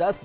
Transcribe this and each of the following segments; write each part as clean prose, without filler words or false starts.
10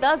10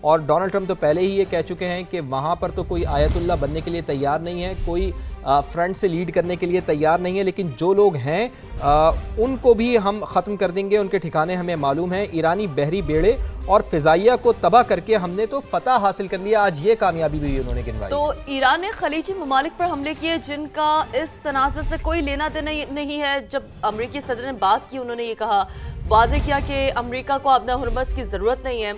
اور Donald Trump تو پہلے ہی یہ کہہ چکے ہیں کہ وہاں پر تو کوئی آیت اللہ بننے کے لیے تیار نہیں ہے, کوئی فرنٹ سے لیڈ کرنے کے لیے تیار نہیں ہے, لیکن جو لوگ ہیں ان کو بھی ہم ختم کر دیں گے, ان کے ٹھکانے ہمیں معلوم ہیں. ایرانی بحری بیڑے اور فضائیہ کو تباہ کر کے ہم نے تو فتح حاصل کر لیا. آج یہ کامیابی بھی انہوں نے گنوائی. تو ایران نے خلیجی ممالک پر حملے کیے جن کا اس تنازع سے کوئی لینا دینا نہیں ہے. جب امریکی صدر نے بات کی, انہوں نے یہ کہا, واضح کیا کہ امریکہ کو ابنا ہرمز کی ضرورت نہیں ہے.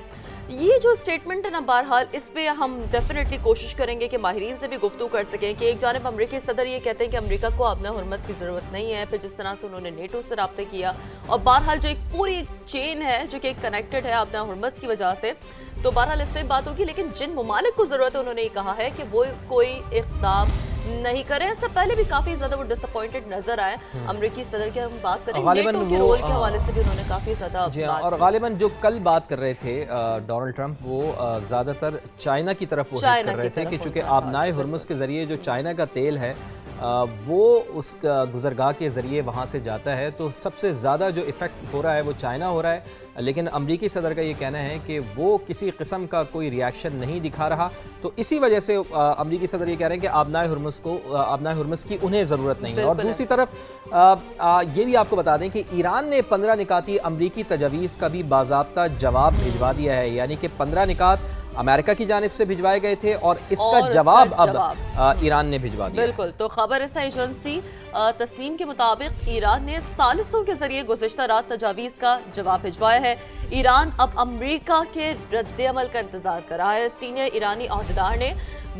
یہ جو سٹیٹمنٹ ہے نا, بہرحال اس پہ ہم ڈیفینیٹلی کوشش کریں گے کہ ماہرین سے بھی گفتگو کر سکیں کہ ایک جانب امریکی صدر یہ کہتے ہیں کہ امریکہ کو ابنا ہرمز کی ضرورت نہیں ہے, پھر جس طرح سے انہوں نے نیٹو سے رابطے کیا, اور بہرحال جو ایک پوری چین ہے جو کہ ایک کنیکٹڈ ہے ابنا ہرمز کی وجہ سے, تو بہرحال اس سے بات ہوگی. لیکن جن ممالک کو ضرورت ہے انہوں نے یہ کہا ہے کہ وہ کوئی اقدام نہیں کریں. اس سے پہلے بھی کافی زیادہ وہ ڈس اپوائنٹڈ نظر آئے امریکی صدر کی. ہم بات کریں نیٹو کے رول کے حوالے سے بھی انہوں نے کافی زیادہ اور غالباً جو کل بات کر رہے تھے ڈونلڈ ٹرمپ, وہ زیادہ تر چائنا کی طرف وہ کر رہے تھے کہ چونکہ آبنائے ہرمز کے ذریعے جو چائنا کا تیل ہے وہ اس گزرگاہ کے ذریعے وہاں سے جاتا ہے, تو سب سے زیادہ جو ایفیکٹ ہو رہا ہے وہ چائنا ہو رہا ہے. لیکن امریکی صدر کا یہ کہنا ہے کہ وہ کسی قسم کا کوئی ریاکشن نہیں دکھا رہا, تو اسی وجہ سے امریکی صدر یہ کہہ رہے ہیں کہ آبنائے ہرمز کی انہیں ضرورت نہیں ہے. اور دوسری طرف یہ بھی آپ کو بتا دیں کہ ایران نے 15 نکاتی امریکی تجاویز کا بھی باضابطہ جواب بھجوا دیا ہے, یعنی کہ 15 نکات امریکہ کی جانب سے بھجوائے گئے تھے اور اس کا جواب اب ایران نے بھجوا دیا. بالکل. تو خبر رساں ایجنسی تسنیم کے مطابق ایران نے ثالثوں کے ذریعے گزشتہ رات تجاویز کا جواب بھجوایا ہے. ایران اب امریکہ کے رد عمل کا انتظار کر رہا ہے. سینئر ایرانی عہدیدار نے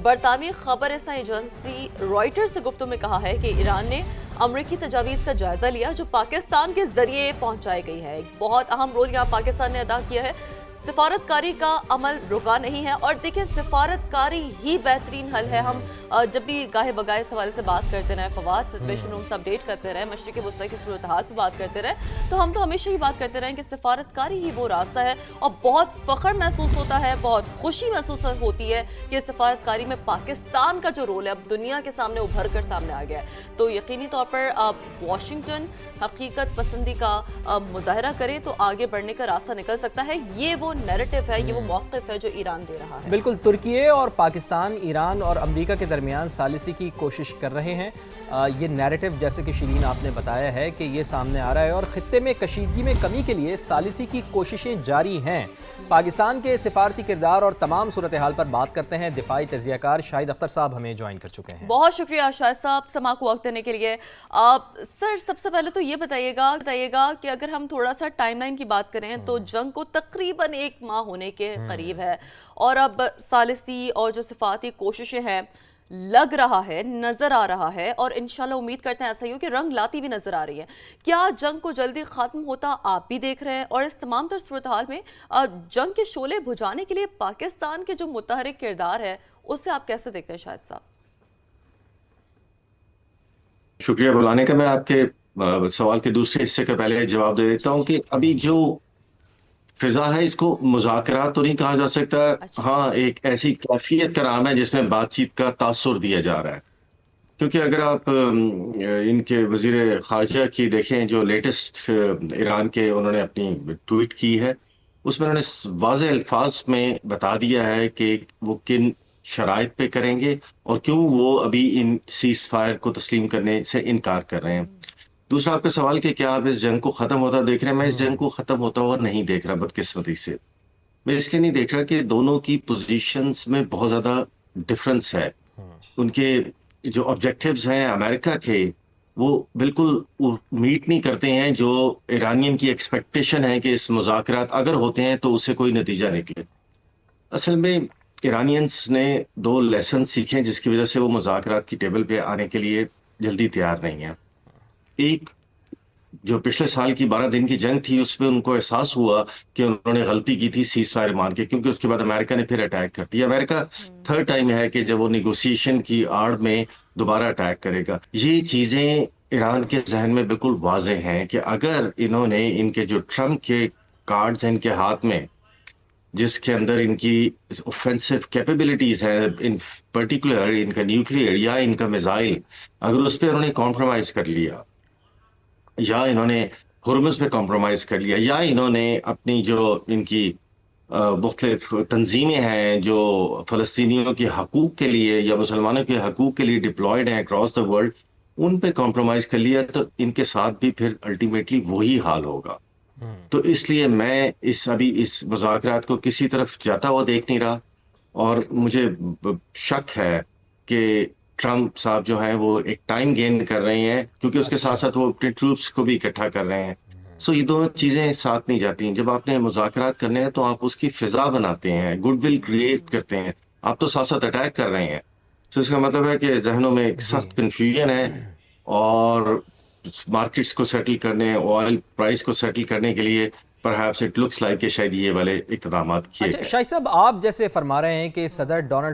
برطانوی خبر رساں ایجنسی رائٹر سے گفتگو میں کہا ہے کہ ایران نے امریکی تجاویز کا جائزہ لیا جو پاکستان کے ذریعے پہنچائی گئی ہے. ایک بہت اہم رول یہاں پاکستان نے ادا کیا ہے. سفارتکاری کا عمل رکا نہیں ہے, اور دیکھیں سفارتکاری ہی بہترین حل ہے. ہم جب بھی گاہے بگاہے اس حوالے سے بات کرتے رہے, فواد سچویشن روم سے اپڈیٹ کرتے رہے, مشرق وسطی کی صورتحال پہ بات کرتے رہے, تو ہم تو ہمیشہ ہی بات کرتے رہے کہ سفارتکاری ہی وہ راستہ ہے. اور بہت فخر محسوس ہوتا ہے, بہت خوشی محسوس ہوتی ہے کہ سفارتکاری میں پاکستان کا جو رول ہے اب دنیا کے سامنے ابھر کر سامنے آ گیا ہے. تو یقینی طور پر واشنگٹن حقیقت پسندی کا مظاہرہ کرے تو آگے بڑھنے کا راستہ نکل سکتا ہے. یہ وہ نیریٹو ہے, یہ وہ موقف ہے جو ایران دے رہا ہے. بالکل. ترکیے اور پاکستان, ایران اور امریکہ کے درمیان ثالثی کی کوشش کر رہے ہیں. یہ نیریٹو جیسے کہ شیرین آپ نے بتایا ہے کہ یہ سامنے آ رہا ہے, اور خطے میں کشیدگی میں کمی کے لیے ثالثی کی کوششیں جاری ہیں. پاکستان کے سفارتی کردار اور تمام صورتحال پر بات کرتے ہیں. دفاعی تجزیہ کار شاہد اختر صاحب ہمیں جوائن کر چکے ہیں. بہت شکریہ شاہد صاحب سما کو وقت دینے کے لیے. سر سب سے پہلے تو یہ بتائیے گا کہ اگر ہم تھوڑا سا ٹائم لائن کی بات کریں تو جنگ کو تقریباً 1 ماہ ہونے کے قریب ہے, اور اب ثالثی اور جو سفارتی کوششیں ہیں لگ رہا ہے, نظر آ رہا ہے, اور انشاءاللہ امید کرتے ہیں ایسا ہی ہو کہ رنگ لاتی بھی نظر آ رہی ہے. کیا جنگ کو جلدی ختم ہوتا آپ بھی دیکھ رہے ہیں, اور اس تمام تر صورتحال میں جنگ کے شعلے بجھانے کے لیے پاکستان کے جو متحرک کردار ہے اسے آپ کیسے دیکھتے ہیں شاہد صاحب؟ شکریہ بلانے کا. میں آپ کے سوال کے دوسرے حصے کا پہلے جواب دے دیتا ہوں کہ ابھی جو فضا ہے اس کو مذاکرات تو نہیں کہا جا سکتا. ہاں, ایک ایسی کیفیت کا نام ہے جس میں بات چیت کا تاثر دیا جا رہا ہے. کیونکہ اگر آپ ان کے وزیر خارجہ کی دیکھیں جو لیٹسٹ ایران کے انہوں نے اپنی ٹویٹ کی ہے, اس میں انہوں نے واضح الفاظ میں بتا دیا ہے کہ وہ کن شرائط پہ کریں گے اور کیوں وہ ابھی ان سیز فائر کو تسلیم کرنے سے انکار کر رہے ہیں. دوسرا آپ کا سوال کہ کیا آپ اس جنگ کو ختم ہوتا دیکھ رہے ہیں. میں اس جنگ کو ختم ہوتا ہوا نہیں دیکھ رہا بدقسمتی سے. میں اس لیے نہیں دیکھ رہا کہ دونوں کی پوزیشنز میں بہت زیادہ ڈفرنس ہے. ان کے جو آبجیکٹیوز ہیں امریکہ کے وہ بالکل میٹ نہیں کرتے ہیں جو ایرانین کی ایکسپیکٹیشن ہے کہ اس مذاکرات اگر ہوتے ہیں تو اس سے کوئی نتیجہ نکلے. اصل میں ایرانینز نے 2 لیسن سیکھے جس کی وجہ سے وہ مذاکرات کی ٹیبل پہ آنے کے لیے جلدی تیار نہیں ہیں. ایک جو پچھلے سال کی 12 دن کی جنگ تھی اس پہ ان کو احساس ہوا کہ انہوں نے غلطی کی تھی سیز فائر مان کے, کیونکہ اس کے بعد امریکہ نے پھر اٹیک کر دیا. امریکہ 3rd ٹائم ہے کہ جب وہ نیگوسیشن کی آڑ میں دوبارہ اٹیک کرے گا. یہ چیزیں ایران کے ذہن میں بالکل واضح ہیں کہ اگر انہوں نے ان کے جو ٹرمپ کے کارڈز ہیں ان کے ہاتھ میں جس کے اندر ان کی اوفینسو کیپیبلٹیز ہیں, ان پرٹیکولر ان کا نیوکلیئر یا ان کا میزائل, اگر اس پہ انہوں نے کمپرومائز کر لیا یا انہوں نے ہرمز پہ کمپرومائز کر لیا یا انہوں نے اپنی جو ان کی مختلف تنظیمیں ہیں جو فلسطینیوں کے حقوق کے لیے یا مسلمانوں کے حقوق کے لیے ڈپلائیڈ ہیں اکراس دا ورلڈ، ان پہ کمپرومائز کر لیا تو ان کے ساتھ بھی پھر الٹیمیٹلی وہی حال ہوگا. تو اس لیے میں ابھی اس مذاکرات کو کسی طرف جاتا ہوا دیکھ نہیں رہا، اور مجھے شک ہے کہ ٹرمپ صاحب جو ہیں وہ ایک ٹائم گین کر رہے ہیں، کیونکہ اس کے ساتھ ساتھ وہ اپنے ٹروپس کو بھی اکٹھا کر رہے ہیں. سو یہ دونوں چیزیں ساتھ نہیں جاتی ہیں. جب آپ نے مذاکرات کرنے ہیں تو آپ اس کی فضا بناتے ہیں، گڈ ول کریٹ کرتے ہیں. آپ تو ساتھ ساتھ اٹیک کر رہے ہیں. تو اس کا مطلب ہے کہ ذہنوں میں ایک سخت کنفیوژن ہے، اور مارکیٹس کو سیٹل کرنے، آئل پرائس کو سیٹل کرنے کے لیے perhaps it looks like کہ شاید یہ والے اقتدامات کیے اچھا گئے. شاہد صاحب، آپ جیسے فرما رہے ہیں کہ صدر ڈونلڈ